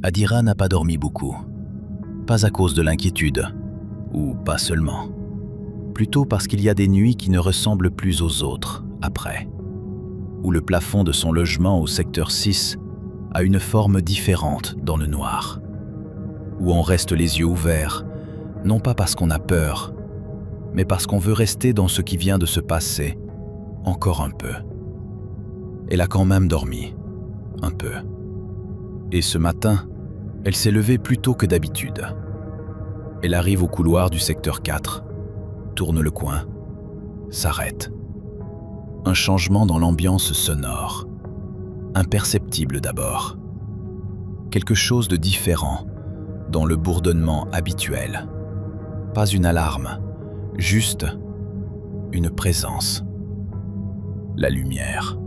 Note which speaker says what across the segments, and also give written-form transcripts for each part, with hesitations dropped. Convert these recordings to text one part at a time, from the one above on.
Speaker 1: Adira n'a pas dormi beaucoup. Pas à cause de l'inquiétude, ou pas seulement. Plutôt parce qu'il y a des nuits qui ne ressemblent plus aux autres, après. Où le plafond de son logement au secteur 6 a une forme différente dans le noir. Où on reste les yeux ouverts, non pas parce qu'on a peur, mais parce qu'on veut rester dans ce qui vient de se passer, encore un peu. Elle a quand même dormi, un peu. Et ce matin, elle s'est levée plus tôt que d'habitude. Elle arrive au couloir du secteur 4, tourne le coin, s'arrête. Un changement dans l'ambiance sonore, imperceptible d'abord. Quelque chose de différent dans le bourdonnement habituel. Pas une alarme, juste une présence. La lumière.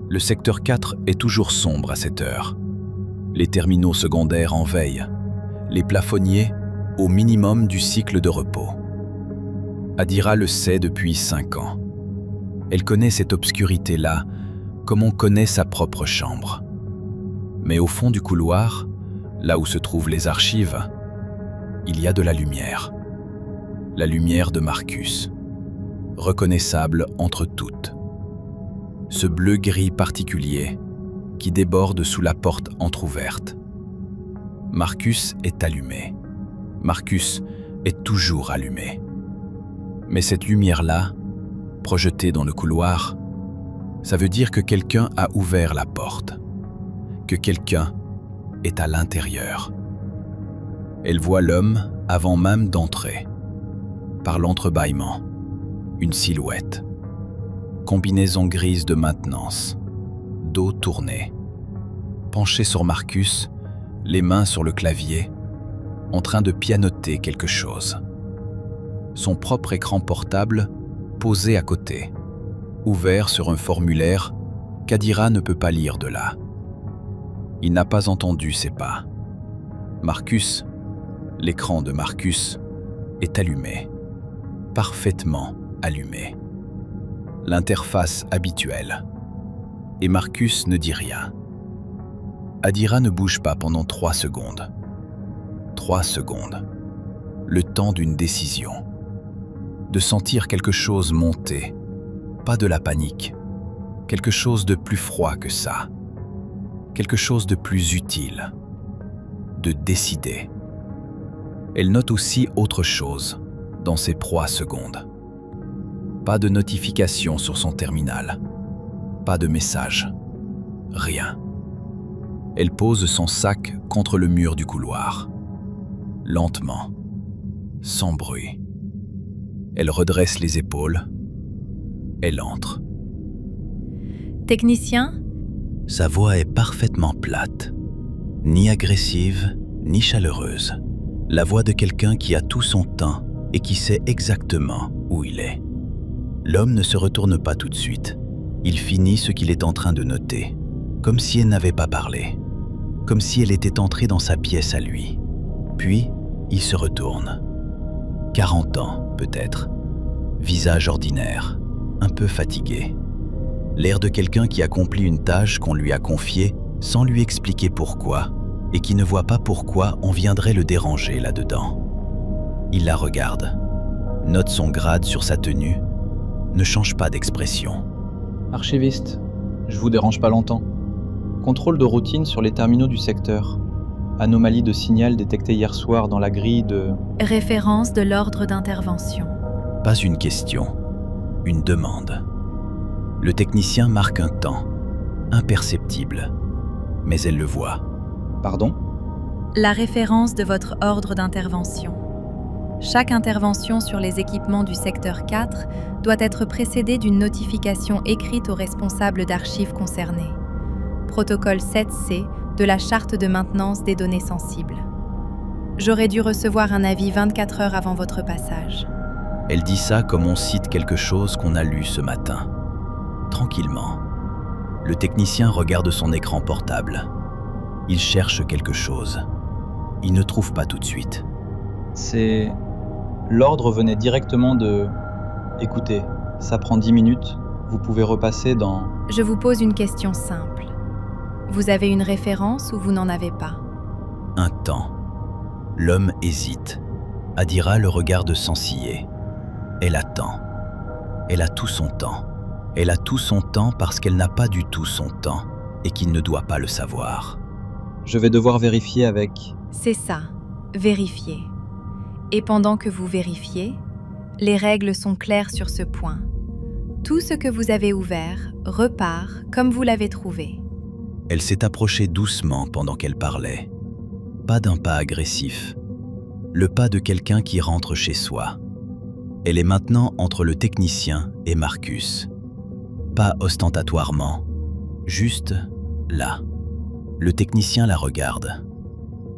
Speaker 1: Le secteur 4 est toujours sombre à cette heure. Les terminaux secondaires en veille, les plafonniers au minimum du cycle de repos. Adira le sait depuis 5 ans. Elle connaît cette obscurité-là comme on connaît sa propre chambre. Mais au fond du couloir, là où se trouvent les archives, il y a de la lumière. La lumière de Marcus, reconnaissable entre toutes. Ce bleu-gris particulier qui déborde sous la porte entr'ouverte. Marcus est allumé. Marcus est toujours allumé. Mais cette lumière-là, projetée dans le couloir, ça veut dire que quelqu'un a ouvert la porte, que quelqu'un est à l'intérieur. Elle voit l'homme avant même d'entrer. Par l'entrebâillement, une silhouette. Combinaison grise de maintenance, dos tourné. Penché sur Marcus, les mains sur le clavier, en train de pianoter quelque chose. Son propre écran portable posé à côté, ouvert sur un formulaire qu'Adira ne peut pas lire de là. Il n'a pas entendu ses pas. Marcus, l'écran de Marcus, est allumé, parfaitement allumé. L'interface habituelle. Et Marcus ne dit rien. Adira ne bouge pas pendant 3 secondes. 3 secondes. Le temps d'une décision. De sentir quelque chose monter. Pas de la panique. Quelque chose de plus froid que ça. Quelque chose de plus utile. De décider. Elle note aussi autre chose dans ces 3 secondes. Pas de notification sur son terminal. Pas de message. Rien. Elle pose son sac contre le mur du couloir. Lentement. Sans bruit. Elle redresse les épaules. Elle entre.
Speaker 2: Technicien ?
Speaker 1: Sa voix est parfaitement plate. Ni agressive, ni chaleureuse. La voix de quelqu'un qui a tout son temps et qui sait exactement où il est. L'homme ne se retourne pas tout de suite. Il finit ce qu'il est en train de noter, comme si elle n'avait pas parlé, comme si elle était entrée dans sa pièce à lui. Puis, il se retourne. 40 ans, peut-être. Visage ordinaire, un peu fatigué. L'air de quelqu'un qui accomplit une tâche qu'on lui a confiée sans lui expliquer pourquoi, et qui ne voit pas pourquoi on viendrait le déranger là-dedans. Il la regarde, note son grade sur sa tenue, ne change pas d'expression.
Speaker 3: Archiviste, je vous dérange pas longtemps. Contrôle de routine sur les terminaux du secteur. Anomalie de signal détectée hier soir dans la grille de...
Speaker 2: Référence de l'ordre d'intervention.
Speaker 1: Pas une question, une demande. Le technicien marque un temps, imperceptible, mais elle le voit.
Speaker 3: Pardon ?
Speaker 2: La référence de votre ordre d'intervention. Chaque intervention sur les équipements du secteur 4 doit être précédée d'une notification écrite au responsable d'archives concerné. Protocole 7C de la charte de maintenance des données sensibles. J'aurais dû recevoir un avis 24 heures avant votre passage.
Speaker 1: Elle dit ça comme on cite quelque chose qu'on a lu ce matin. Tranquillement. Le technicien regarde son écran portable. Il cherche quelque chose. Il ne trouve pas tout de suite.
Speaker 3: C'est... L'ordre venait directement de... Écoutez, ça prend 10 minutes, vous pouvez repasser dans...
Speaker 2: Je vous pose une question simple. Vous avez une référence ou vous n'en avez pas ?
Speaker 1: Un temps. L'homme hésite. Adira le regarde sans ciller. Elle attend. Elle a tout son temps. Elle a tout son temps parce qu'elle n'a pas du tout son temps et qu'il ne doit pas le savoir.
Speaker 3: Je vais devoir vérifier avec...
Speaker 2: C'est ça, vérifier. Et pendant que vous vérifiez, les règles sont claires sur ce point. Tout ce que vous avez ouvert repart comme vous l'avez trouvé.
Speaker 1: Elle s'est approchée doucement pendant qu'elle parlait. Pas d'un pas agressif. Le pas de quelqu'un qui rentre chez soi. Elle est maintenant entre le technicien et Marcus. Pas ostentatoirement, juste là. Le technicien la regarde.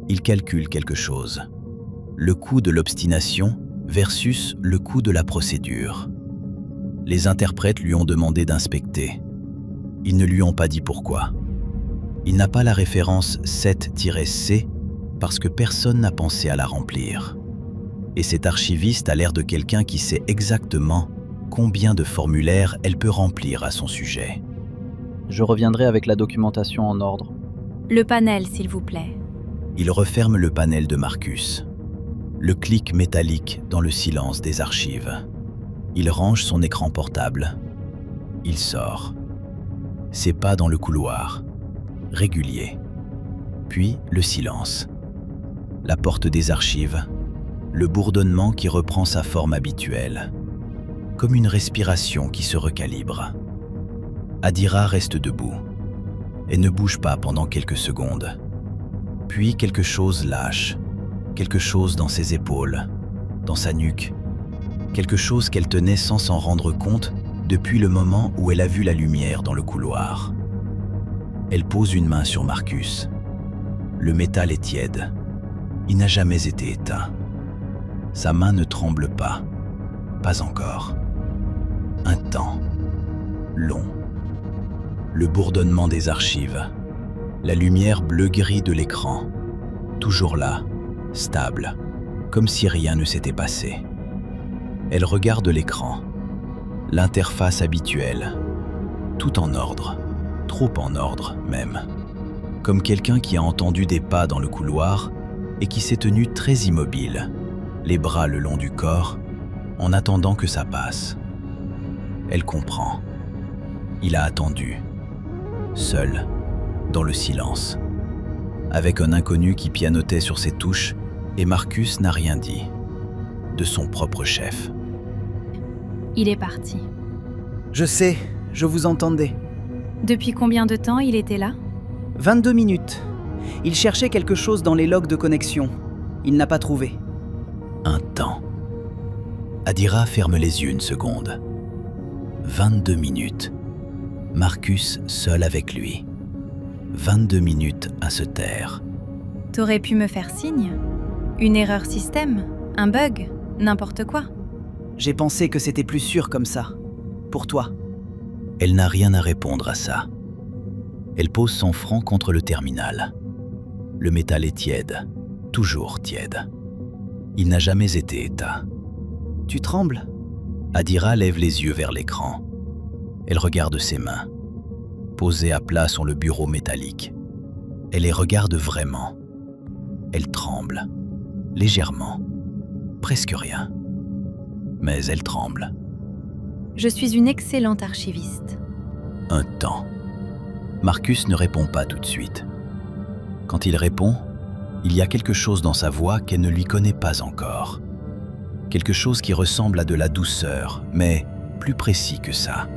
Speaker 1: Il calcule quelque chose. Le coût de l'obstination versus le coût de la procédure. Les interprètes lui ont demandé d'inspecter. Ils ne lui ont pas dit pourquoi. Il n'a pas la référence 7-C parce que personne n'a pensé à la remplir. Et cet archiviste a l'air de quelqu'un qui sait exactement combien de formulaires elle peut remplir à son sujet.
Speaker 3: Je reviendrai avec la documentation en ordre.
Speaker 2: Le panel, s'il vous plaît.
Speaker 1: Il referme le panel de Marcus. Le clic métallique dans le silence des archives. Il range son écran portable. Il sort. Ses pas dans le couloir. Régulier. Puis le silence. La porte des archives. Le bourdonnement qui reprend sa forme habituelle. Comme une respiration qui se recalibre. Adira reste debout. Elle ne bouge pas pendant quelques secondes. Puis quelque chose lâche. Quelque chose dans ses épaules, dans sa nuque. Quelque chose qu'elle tenait sans s'en rendre compte depuis le moment où elle a vu la lumière dans le couloir. Elle pose une main sur Marcus. Le métal est tiède. Il n'a jamais été éteint. Sa main ne tremble pas. Pas encore. Un temps. Long. Le bourdonnement des archives. La lumière bleu-gris de l'écran. Toujours là. Stable, comme si rien ne s'était passé. Elle regarde l'écran, l'interface habituelle, tout en ordre, trop en ordre même. Comme quelqu'un qui a entendu des pas dans le couloir et qui s'est tenu très immobile, les bras le long du corps, en attendant que ça passe. Elle comprend. Il a attendu, seul, dans le silence, avec un inconnu qui pianotait sur ses touches. Et Marcus n'a rien dit, de son propre chef.
Speaker 2: Il est parti.
Speaker 4: Je sais, je vous entendais.
Speaker 2: Depuis combien de temps il était là?
Speaker 4: 22 minutes. Il cherchait quelque chose dans les logs de connexion. Il n'a pas trouvé.
Speaker 1: Un temps. Adira ferme les yeux une seconde. 22 minutes. Marcus seul avec lui. 22 minutes à se taire.
Speaker 2: T'aurais pu me faire signe? Une erreur système? Un bug? N'importe quoi?
Speaker 4: J'ai pensé que c'était plus sûr comme ça. Pour toi.
Speaker 1: Elle n'a rien à répondre à ça. Elle pose son front contre le terminal. Le métal est tiède, toujours tiède. Il n'a jamais été éteint.
Speaker 4: Tu trembles?
Speaker 1: Adira lève les yeux vers l'écran. Elle regarde ses mains, posées à plat sur le bureau métallique. Elle les regarde vraiment. Elle tremble, légèrement, presque rien. Mais elle tremble.
Speaker 2: Je suis une excellente archiviste.
Speaker 1: Un temps. Marcus ne répond pas tout de suite. Quand il répond, il y a quelque chose dans sa voix qu'elle ne lui connaît pas encore. Quelque chose qui ressemble à de la douceur, mais plus précis que ça.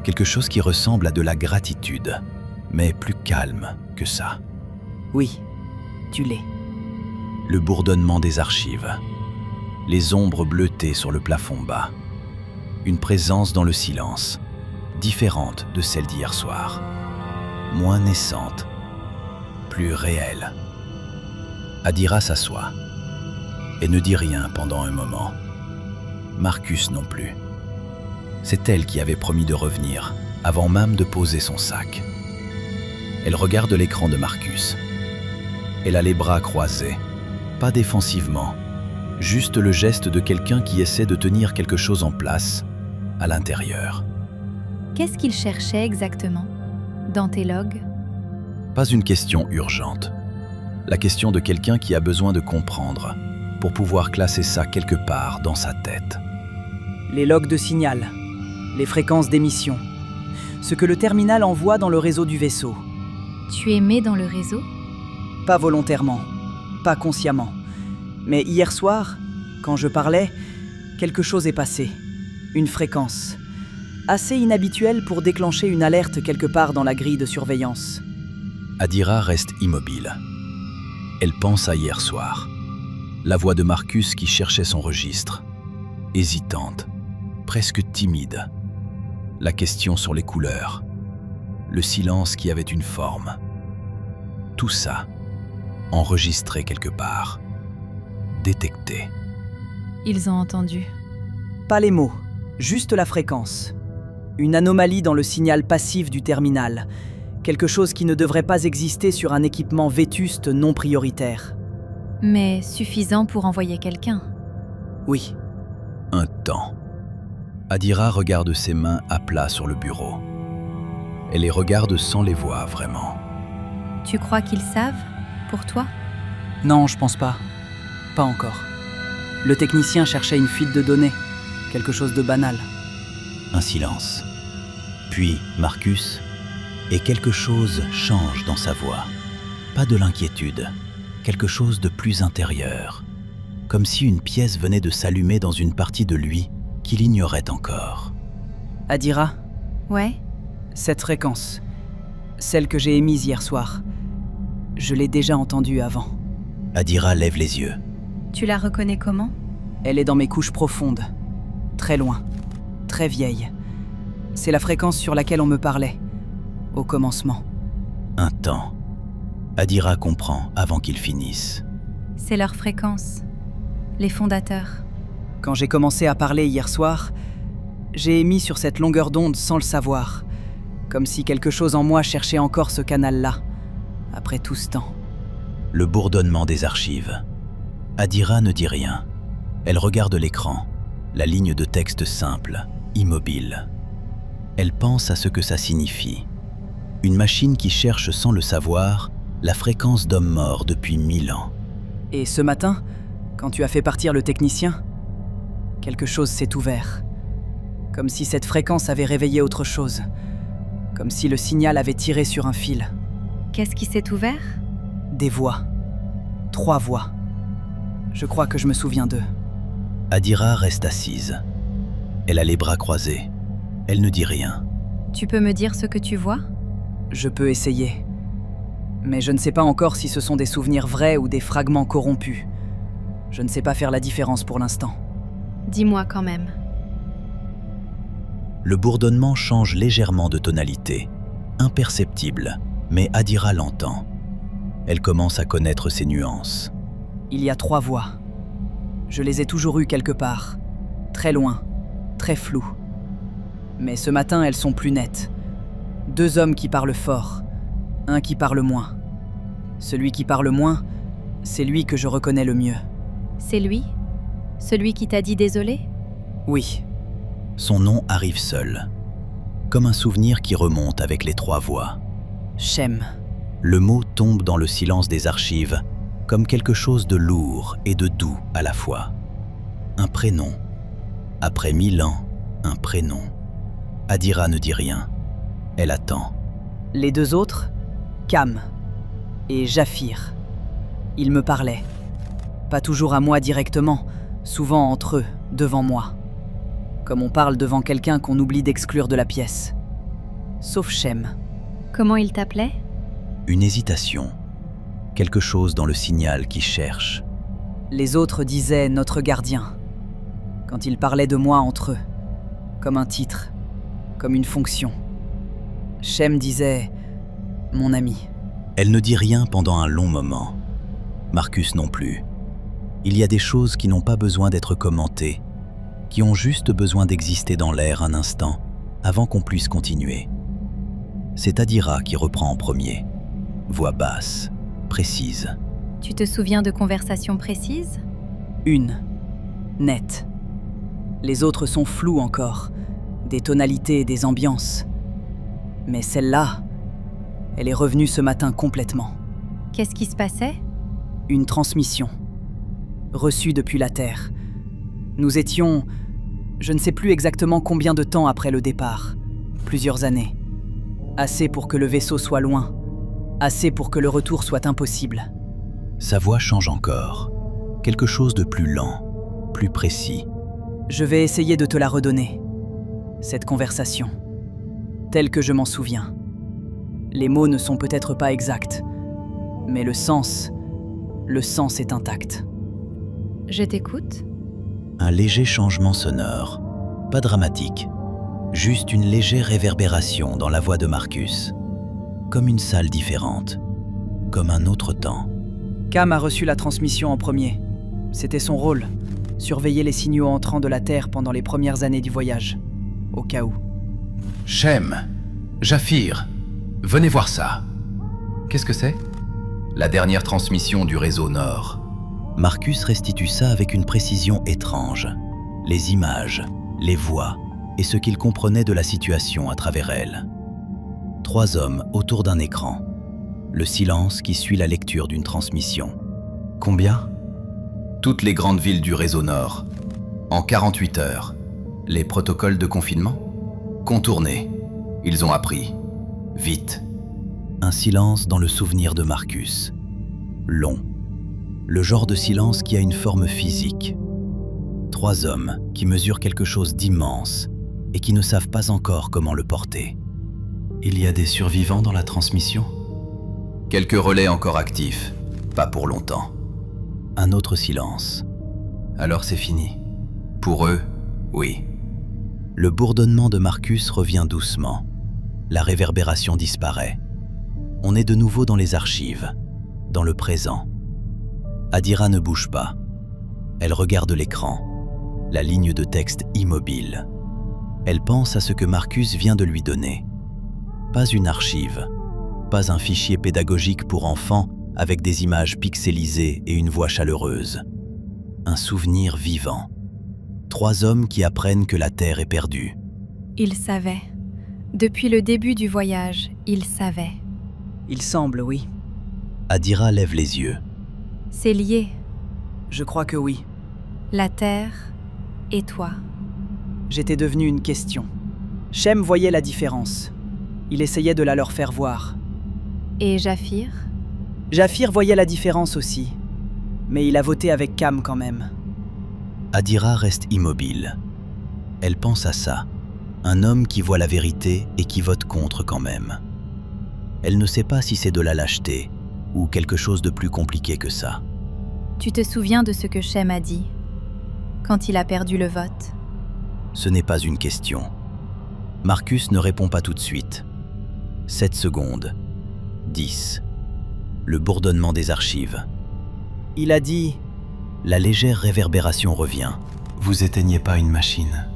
Speaker 1: Quelque chose qui ressemble à de la gratitude, mais plus calme que ça.
Speaker 4: Oui, tu l'es.
Speaker 1: Le bourdonnement des archives. Les ombres bleutées sur le plafond bas. Une présence dans le silence, différente de celle d'hier soir. Moins naissante, plus réelle. Adira s'assoit et ne dit rien pendant un moment. Marcus non plus. C'est elle qui avait promis de revenir, avant même de poser son sac. Elle regarde l'écran de Marcus. Elle a les bras croisés, pas défensivement, juste le geste de quelqu'un qui essaie de tenir quelque chose en place, à l'intérieur.
Speaker 2: Qu'est-ce qu'il cherchait exactement? Dans tes logs?
Speaker 1: Pas une question urgente. La question de quelqu'un qui a besoin de comprendre pour pouvoir classer ça quelque part dans sa tête.
Speaker 4: Les logs de signal, les fréquences d'émission, ce que le terminal envoie dans le réseau du vaisseau.
Speaker 2: Tu émets dans le réseau?
Speaker 4: Pas volontairement, pas consciemment. Mais hier soir, quand je parlais, quelque chose est passé. Une fréquence. Assez inhabituelle pour déclencher une alerte quelque part dans la grille de surveillance.
Speaker 1: Adira reste immobile. Elle pense à hier soir. La voix de Marcus qui cherchait son registre. Hésitante, presque timide. La question sur les couleurs. Le silence qui avait une forme. Tout ça, enregistré quelque part. Détecté.
Speaker 2: Ils ont entendu.
Speaker 4: Pas les mots, juste la fréquence. Une anomalie dans le signal passif du terminal. Quelque chose qui ne devrait pas exister sur un équipement vétuste non prioritaire.
Speaker 2: Mais suffisant pour envoyer quelqu'un.
Speaker 4: Oui,
Speaker 1: Un temps. Adira regarde ses mains à plat sur le bureau. Elle les regarde sans les voir vraiment.
Speaker 2: Tu crois qu'ils savent, pour toi?
Speaker 4: non, je pense pas. Pas encore. Le technicien cherchait une fuite de données. Quelque chose de banal.
Speaker 1: Un silence. Puis Marcus, et quelque chose change dans sa voix. Pas de l'inquiétude, quelque chose de plus intérieur. Comme si une pièce venait de s'allumer dans une partie de lui qu'il ignorait encore.
Speaker 4: Adira,
Speaker 2: Ouais.
Speaker 4: cette fréquence, celle que j'ai émise hier soir, je l'ai déjà entendue avant.
Speaker 1: Adira lève les yeux.
Speaker 2: Tu la reconnais comment?
Speaker 4: Elle est dans mes couches profondes, très loin, très vieille. C'est la fréquence sur laquelle on me parlait, au commencement.
Speaker 1: Un temps. Adira comprend avant qu'il finisse.
Speaker 2: C'est leur fréquence. Les fondateurs.
Speaker 4: Quand j'ai commencé à parler hier soir, j'ai émis sur cette longueur d'onde sans le savoir, comme si quelque chose en moi cherchait encore ce canal-là, après tout ce temps.
Speaker 1: Le bourdonnement des archives. Adira ne dit rien. Elle regarde l'écran, la ligne de texte simple, immobile. Elle pense à ce que ça signifie. Une machine qui cherche sans le savoir la fréquence d'hommes morts depuis 1000 ans.
Speaker 4: Et ce matin, quand tu as fait partir le technicien, quelque chose s'est ouvert. Comme si cette fréquence avait réveillé autre chose. Comme si le signal avait tiré sur un fil.
Speaker 2: Qu'est-ce qui s'est ouvert?
Speaker 4: Des voix. 3 voix. Je crois que je me souviens d'eux.
Speaker 1: Adira reste assise. Elle a les bras croisés. Elle ne dit rien.
Speaker 2: Tu peux me dire ce que tu vois?
Speaker 4: Je peux essayer. Mais je ne sais pas encore si ce sont des souvenirs vrais ou des fragments corrompus. Je ne sais pas faire la différence pour l'instant.
Speaker 2: Dis-moi quand même.
Speaker 1: Le bourdonnement change légèrement de tonalité, imperceptible, mais Adira l'entend. Elle commence à connaître ses nuances.
Speaker 4: Il y a 3 voix. Je les ai toujours eues quelque part. Très loin, très floues. Mais ce matin, elles sont plus nettes. 2 hommes qui parlent fort, un qui parle moins. Celui qui parle moins, c'est lui que je reconnais le mieux.
Speaker 2: C'est lui? Celui qui t'a dit désolé?
Speaker 4: Oui,
Speaker 1: Son nom arrive seul, comme un souvenir qui remonte avec les 3 voix.
Speaker 4: Shem.
Speaker 1: Le mot tombe dans le silence des archives, comme quelque chose de lourd et de doux à la fois. Un prénom. Après 1000 ans, un prénom. Adira ne dit rien. Elle attend.
Speaker 4: Les 2 autres, Cam et Japhir. Ils me parlaient. Pas toujours à moi directement, souvent entre eux, devant moi. Comme on parle devant quelqu'un qu'on oublie d'exclure de la pièce. Sauf Shem.
Speaker 2: Comment il t'appelait?
Speaker 1: Une hésitation. Quelque chose dans le signal qui cherche.
Speaker 4: Les autres disaient « notre gardien » quand ils parlaient de moi entre eux, comme un titre, comme une fonction. Shem disait « mon ami ».
Speaker 1: Elle ne dit rien pendant un long moment. Marcus non plus. Il y a des choses qui n'ont pas besoin d'être commentées, qui ont juste besoin d'exister dans l'air un instant, avant qu'on puisse continuer. C'est Adira qui reprend en premier. Voix basse, précise.
Speaker 2: Tu te souviens de conversations précises?
Speaker 4: Une, nette. Les autres sont floues encore, des tonalités et des ambiances. Mais celle-là, elle est revenue ce matin complètement.
Speaker 2: Qu'est-ce qui se passait?
Speaker 4: Une transmission, reçue depuis la Terre. Nous étions, je ne sais plus exactement combien de temps après le départ, plusieurs années. Assez pour que le vaisseau soit loin, assez pour que le retour soit impossible.
Speaker 1: Sa voix change encore. Quelque chose de plus lent, plus précis.
Speaker 4: Je vais essayer de te la redonner, cette conversation, telle que je m'en souviens. Les mots ne sont peut-être pas exacts, mais le sens est intact.
Speaker 2: Je t'écoute.
Speaker 1: Un léger changement sonore, pas dramatique, juste une légère réverbération dans la voix de Marcus. Comme une salle différente, comme un autre temps.
Speaker 4: Cam a reçu la transmission en premier. C'était son rôle, surveiller les signaux entrants de la Terre pendant les premières années du voyage, au cas où.
Speaker 5: Shem, Japhir, venez voir ça. Qu'est-ce que c'est? La dernière transmission du réseau Nord.
Speaker 1: Marcus restitue ça avec une précision étrange. Les images, les voix et ce qu'il comprenait de la situation à travers elle. 3 hommes autour d'un écran. Le silence qui suit la lecture d'une transmission. Combien?
Speaker 5: Toutes les grandes villes du réseau Nord. En 48 heures. Les protocoles de confinement? Contournés. Ils ont appris. Vite.
Speaker 1: Un silence dans le souvenir de Marcus. Long. Le genre de silence qui a une forme physique. 3 hommes qui mesurent quelque chose d'immense et qui ne savent pas encore comment le porter. Il y a des survivants dans la transmission?
Speaker 5: Quelques relais encore actifs. Pas pour longtemps.
Speaker 1: Un autre silence.
Speaker 5: Alors c'est fini. Pour eux, oui.
Speaker 1: Le bourdonnement de Marcus revient doucement. La réverbération disparaît. On est de nouveau dans les archives, dans le présent. Adira ne bouge pas. Elle regarde l'écran, la ligne de texte immobile. Elle pense à ce que Marcus vient de lui donner. Pas une archive, pas un fichier pédagogique pour enfants avec des images pixelisées et une voix chaleureuse. Un souvenir vivant. 3 hommes qui apprennent que la Terre est perdue.
Speaker 2: Il savait. Depuis le début du voyage, il savait.
Speaker 4: Il semble, oui.
Speaker 1: Adira lève les yeux.
Speaker 2: C'est lié,
Speaker 4: Je crois que oui.
Speaker 2: la Terre et toi.
Speaker 4: J'étais devenu une question. Shem voyait la différence. Il essayait de la leur faire voir.
Speaker 2: Et Japhir?
Speaker 4: Japhir voyait la différence aussi. Mais il a voté avec Cam quand même.
Speaker 1: Adira reste immobile. Elle pense à ça. Un homme qui voit la vérité et qui vote contre quand même. Elle ne sait pas si c'est de la lâcheté ou quelque chose de plus compliqué que ça.
Speaker 2: Tu te souviens de ce que Shem a dit quand il a perdu le vote?
Speaker 1: Ce n'est pas une question. Marcus ne répond pas tout de suite. 7 secondes. 10. Le bourdonnement des archives.
Speaker 4: Il a dit...
Speaker 1: La légère réverbération revient. Vous éteignez pas une machine.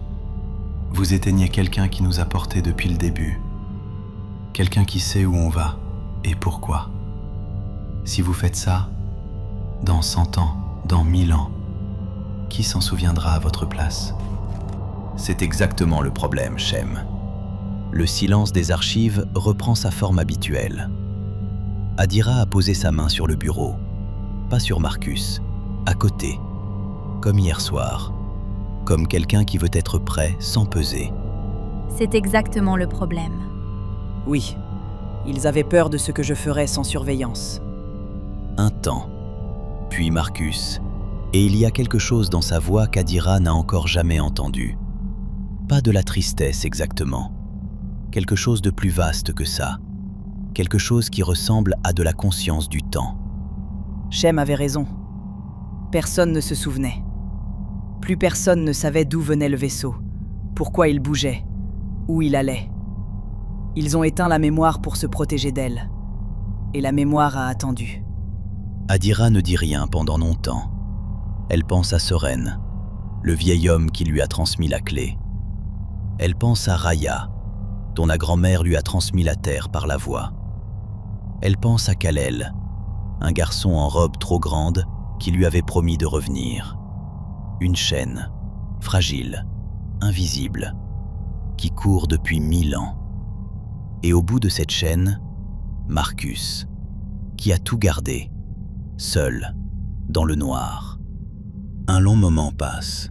Speaker 1: Vous éteignez quelqu'un qui nous a portés depuis le début. Quelqu'un qui sait où on va et pourquoi. Si vous faites ça, dans 100 ans, dans 1000 ans, qui s'en souviendra à votre place?
Speaker 5: C'est exactement le problème, Shem.
Speaker 1: Le silence des archives reprend sa forme habituelle. Adira a posé sa main sur le bureau, pas sur Marcus, à côté, comme hier soir, comme quelqu'un qui veut être prêt sans peser.
Speaker 2: C'est exactement le problème.
Speaker 4: Oui, ils avaient peur de ce que je ferais sans surveillance.
Speaker 1: Un temps, puis Marcus, et il y a quelque chose dans sa voix qu'Adira n'a encore jamais entendu. Pas de la tristesse exactement, quelque chose de plus vaste que ça, quelque chose qui ressemble à de la conscience du temps.
Speaker 4: Shem avait raison. Personne ne se souvenait. Plus personne ne savait d'où venait le vaisseau, pourquoi il bougeait, où il allait. Ils ont éteint la mémoire pour se protéger d'elle. Et la mémoire a attendu.
Speaker 1: Adira ne dit rien pendant longtemps. Elle pense à Soren, le vieil homme qui lui a transmis la clé. Elle pense à Raya, dont la grand-mère lui a transmis la terre par la voix. Elle pense à Kal-El, un garçon en robe trop grande qui lui avait promis de revenir. Une chaîne, fragile, invisible, qui court depuis 1000 ans. Et au bout de cette chaîne, Marcus, qui a tout gardé, seul, dans le noir. Un long moment passe.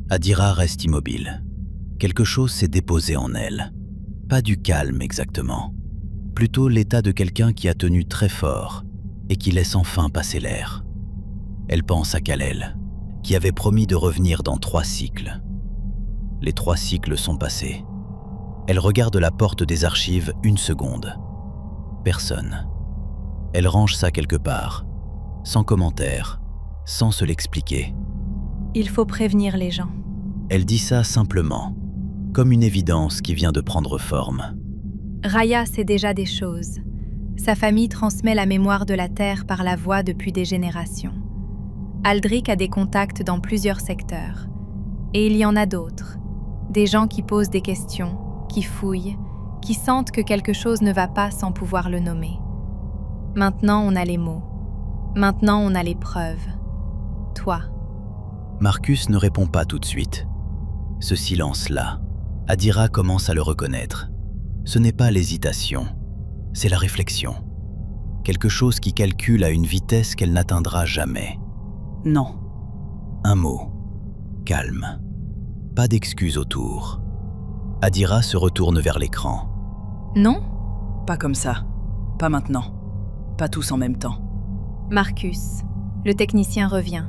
Speaker 1: Adira reste immobile. Quelque chose s'est déposé en elle. Pas du calme exactement. Plutôt l'état de quelqu'un qui a tenu très fort et qui laisse enfin passer l'air. Elle pense à Kal-El, qui avait promis de revenir dans 3 cycles. Les 3 cycles sont passés. Elle regarde la porte des archives 1 seconde. Personne. Elle range ça quelque part, sans commentaire, sans se l'expliquer.
Speaker 2: Il faut prévenir les gens.
Speaker 1: Elle dit ça simplement, comme une évidence qui vient de prendre forme.
Speaker 2: Raya sait déjà des choses. Sa famille transmet la mémoire de la Terre par la voix depuis des générations. Aldrich a des contacts dans plusieurs secteurs. Et il y en a d'autres. Des gens qui posent des questions, qui fouillent, qui sentent que quelque chose ne va pas sans pouvoir le nommer. Maintenant, on a les mots. Maintenant, on a les preuves. Toi.
Speaker 1: Marcus ne répond pas tout de suite. Ce silence-là, Adira commence à le reconnaître. Ce n'est pas l'hésitation, c'est la réflexion. Quelque chose qui calcule à une vitesse qu'elle n'atteindra jamais.
Speaker 4: Non.
Speaker 1: Un mot. Calme. Pas d'excuses autour. Adira se retourne vers l'écran.
Speaker 2: Non ?
Speaker 4: Pas comme ça. Pas maintenant. Pas tous en même temps.
Speaker 2: Marcus, le technicien revient.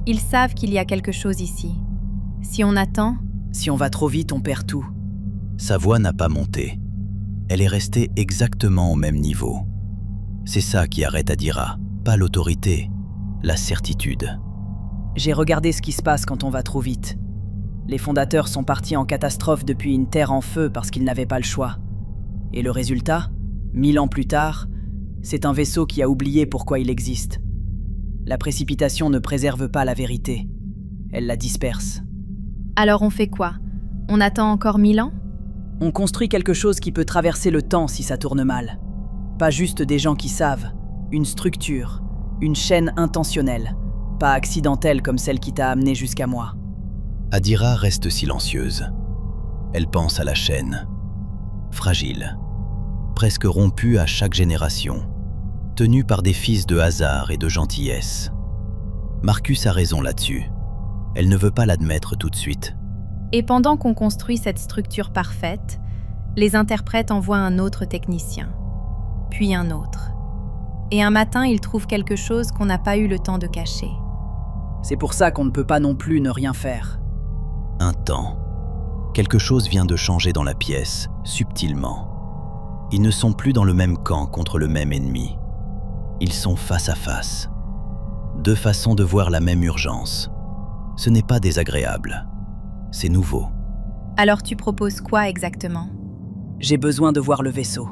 Speaker 2: Ils savent qu'il y a quelque chose ici. Si on attend,
Speaker 4: Si on va trop vite, on perd tout.
Speaker 1: Sa voix n'a pas monté. Elle est restée exactement au même niveau. C'est ça qui arrête Adira, pas l'autorité, la certitude.
Speaker 4: J'ai regardé ce qui se passe quand on va trop vite. Les fondateurs sont partis en catastrophe depuis une terre en feu parce qu'ils n'avaient pas le choix. Et le résultat, 1000 ans plus tard, c'est un vaisseau qui a oublié pourquoi il existe. La précipitation ne préserve pas la vérité. Elle la disperse.
Speaker 2: alors on fait quoi ? On attend encore 1000 ans ?
Speaker 4: On construit quelque chose qui peut traverser le temps si ça tourne mal. Pas juste des gens qui savent, une structure, une chaîne intentionnelle, pas accidentelle comme celle qui t'a amené jusqu'à moi.
Speaker 1: Adira reste silencieuse. Elle pense à la chaîne. Fragile. Presque rompue à chaque génération. Tenue par des fils de hasard et de gentillesse. Marcus a raison là-dessus. Elle ne veut pas l'admettre tout de suite.
Speaker 2: Et pendant qu'on construit cette structure parfaite, les interprètes envoient un autre technicien, puis un autre. Et un matin, ils trouvent quelque chose qu'on n'a pas eu le temps de cacher.
Speaker 4: C'est pour ça qu'on ne peut pas non plus ne rien faire.
Speaker 1: Un temps. Quelque chose vient de changer dans la pièce, subtilement. Ils ne sont plus dans le même camp contre le même ennemi. Ils sont face à face. 2 façons de voir la même urgence. Ce n'est pas désagréable. C'est nouveau.
Speaker 2: Alors tu proposes quoi exactement ?
Speaker 4: J'ai besoin de voir le vaisseau.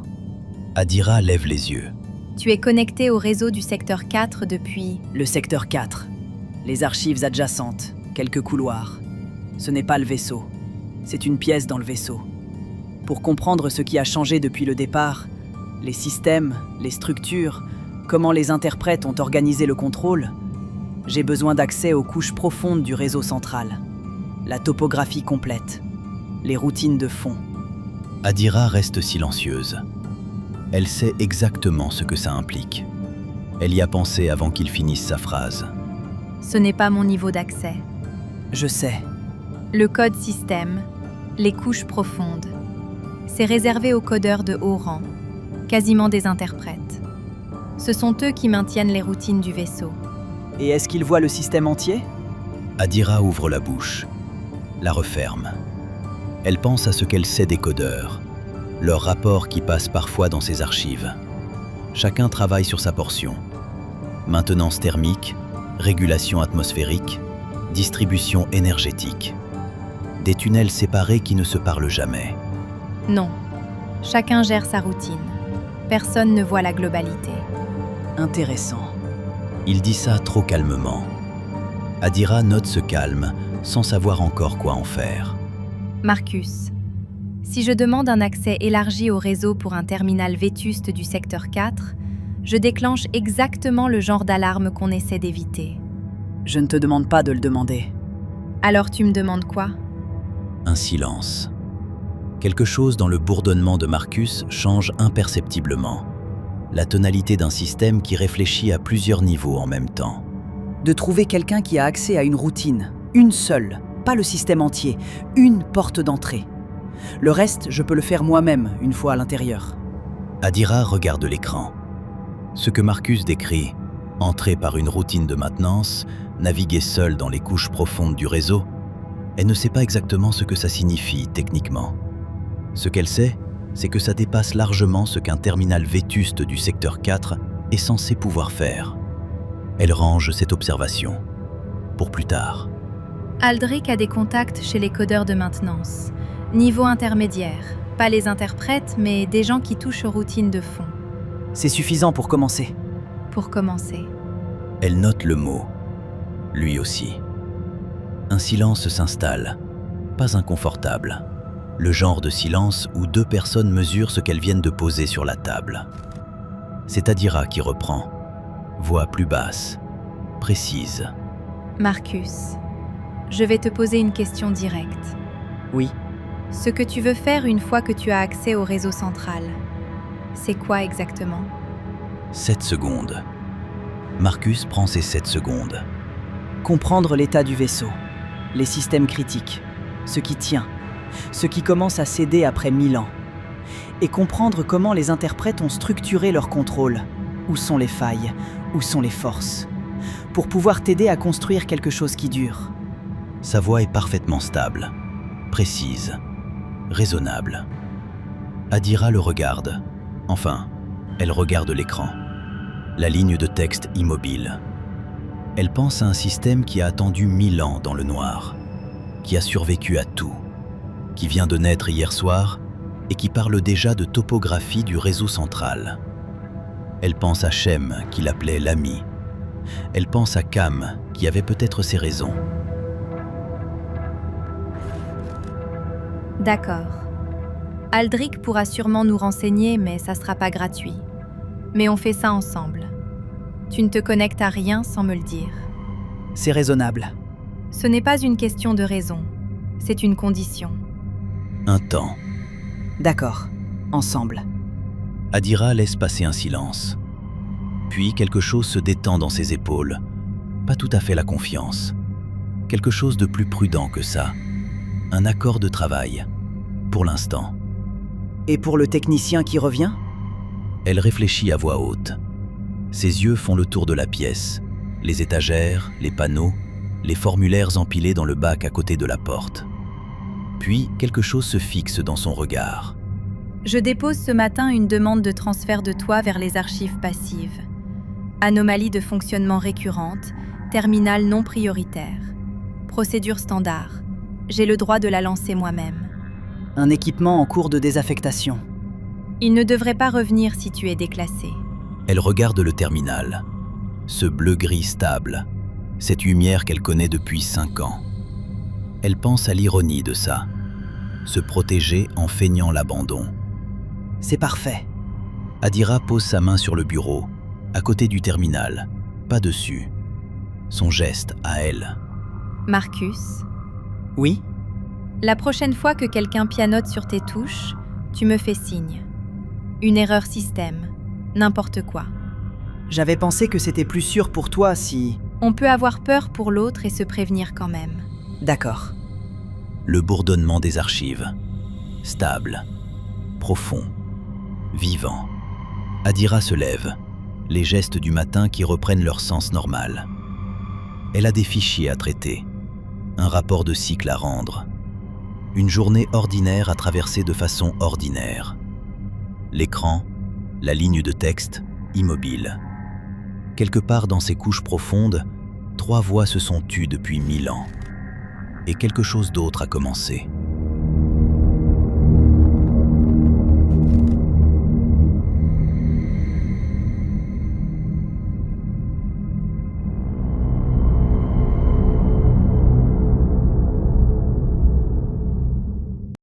Speaker 1: Adira lève les yeux.
Speaker 2: Tu es connecté au réseau du secteur 4 depuis...
Speaker 4: Le secteur 4. Les archives adjacentes, quelques couloirs. Ce n'est pas le vaisseau. C'est une pièce dans le vaisseau. Pour comprendre ce qui a changé depuis le départ, les systèmes, les structures, comment les interprètes ont organisé le contrôle, j'ai besoin d'accès aux couches profondes du réseau central. La topographie complète, les routines de fond.
Speaker 1: Adira reste silencieuse. Elle sait exactement ce que ça implique. Elle y a pensé avant qu'il finisse sa phrase.
Speaker 2: Ce n'est pas mon niveau d'accès.
Speaker 4: Je sais.
Speaker 2: Le code système, les couches profondes. C'est réservé aux codeurs de haut rang, quasiment des interprètes. Ce sont eux qui maintiennent les routines du vaisseau.
Speaker 4: Et est-ce qu'ils voient le système entier ?
Speaker 1: Adira ouvre la bouche, la referme. Elle pense à ce qu'elle sait des codeurs, leurs rapports qui passent parfois dans ses archives. Chacun travaille sur sa portion. Maintenance thermique, régulation atmosphérique, distribution énergétique. Des tunnels séparés qui ne se parlent jamais.
Speaker 2: Non, chacun gère sa routine. Personne ne voit la globalité.
Speaker 4: Intéressant.
Speaker 1: Il dit ça trop calmement. Adira note ce calme sans savoir encore quoi en faire.
Speaker 2: Marcus, si je demande un accès élargi au réseau pour un terminal vétuste du secteur 4, je déclenche exactement le genre d'alarme qu'on essaie d'éviter.
Speaker 4: Je ne te demande pas de le demander.
Speaker 2: Alors tu me demandes quoi ?
Speaker 1: Un silence. Quelque chose dans le bourdonnement de Marcus change imperceptiblement. La tonalité d'un système qui réfléchit à plusieurs niveaux en même temps.
Speaker 4: de trouver quelqu'un qui a accès à une routine, une seule, pas le système entier, une porte d'entrée. Le reste, je peux le faire moi-même une fois à l'intérieur.
Speaker 1: Adira regarde l'écran. Ce que Marcus décrit, entrer par une routine de maintenance, naviguer seul dans les couches profondes du réseau, elle ne sait pas exactement ce que ça signifie techniquement. Ce qu'elle sait, c'est que ça dépasse largement ce qu'un terminal vétuste du secteur 4 est censé pouvoir faire. Elle range cette observation pour plus tard.
Speaker 2: Aldric a des contacts chez les codeurs de maintenance. Niveau intermédiaire. Pas les interprètes, mais des gens qui touchent aux routines de fond.
Speaker 4: C'est suffisant pour commencer.
Speaker 2: Pour commencer.
Speaker 1: Elle note le mot. Lui aussi. Un silence s'installe, pas inconfortable. Le genre de silence où deux personnes mesurent ce qu'elles viennent de poser sur la table. C'est Adira qui reprend, voix plus basse, précise.
Speaker 2: Marcus, je vais te poser une question directe.
Speaker 4: Oui.
Speaker 2: Ce que tu veux faire une fois que tu as accès au réseau central, c'est quoi exactement?
Speaker 1: 7 secondes. Marcus prend ses 7 secondes.
Speaker 4: Comprendre l'état du vaisseau, les systèmes critiques, ce qui tient, ce qui commence à céder après 1000 ans. Et comprendre comment les interprètes ont structuré leur contrôle. Où sont les failles? Où sont les forces? Pour pouvoir t'aider à construire quelque chose qui dure.
Speaker 1: Sa voix est parfaitement stable, précise, raisonnable. Adira le regarde. Enfin, elle regarde l'écran. La ligne de texte immobile. Elle pense à un système qui a attendu 1000 ans dans le noir, qui a survécu à tout, qui vient de naître hier soir et qui parle déjà de topographie du réseau central. Elle pense à Shem, qui l'appelait l'ami. Elle pense à Cam, qui avait peut-être ses raisons.
Speaker 2: D'accord. Aldric pourra sûrement nous renseigner, mais ça sera pas gratuit. Mais on fait ça ensemble. Tu ne te connectes à rien sans me le dire.
Speaker 4: C'est raisonnable.
Speaker 2: Ce n'est pas une question de raison, c'est une condition.
Speaker 1: Un temps.
Speaker 4: D'accord. Ensemble.
Speaker 1: Adira laisse passer un silence. Puis quelque chose se détend dans ses épaules. Pas tout à fait la confiance. Quelque chose de plus prudent que ça. Un accord de travail. Pour l'instant.
Speaker 4: Et pour le technicien qui revient?
Speaker 1: Elle réfléchit à voix haute. Ses yeux font le tour de la pièce. Les étagères, les panneaux, les formulaires empilés dans le bac à côté de la porte. Puis, quelque chose se fixe dans son regard.
Speaker 2: Je dépose ce matin une demande de transfert de toi vers les archives passives. Anomalie de fonctionnement récurrente, terminal non prioritaire. Procédure standard. J'ai le droit de la lancer moi-même.
Speaker 4: Un équipement en cours de désaffectation.
Speaker 2: Il ne devrait pas revenir si tu es déclassé.
Speaker 1: Elle regarde le terminal. Ce bleu-gris stable. Cette lumière qu'elle connaît depuis 5 ans. Elle pense à l'ironie de ça. Se protéger en feignant l'abandon.
Speaker 4: C'est parfait.
Speaker 1: Adira pose sa main sur le bureau, à côté du terminal, pas dessus. Son geste à elle.
Speaker 2: Marcus,
Speaker 4: Oui?
Speaker 2: la prochaine fois que quelqu'un pianote sur tes touches, tu me fais signe. Une erreur système, n'importe quoi.
Speaker 4: J'avais pensé que c'était plus sûr pour toi si...
Speaker 2: On peut avoir peur pour l'autre et se prévenir quand même.
Speaker 4: D'accord.
Speaker 1: Le bourdonnement des archives. Stable. Profond. Vivant. Adira se lève. Les gestes du matin qui reprennent leur sens normal. Elle a des fichiers à traiter. Un rapport de cycle à rendre. Une journée ordinaire à traverser de façon ordinaire. L'écran, la ligne de texte, immobile. Quelque part dans ces couches profondes, 3 voix se sont tues depuis 1000 ans. Et quelque chose d'autre a commencé.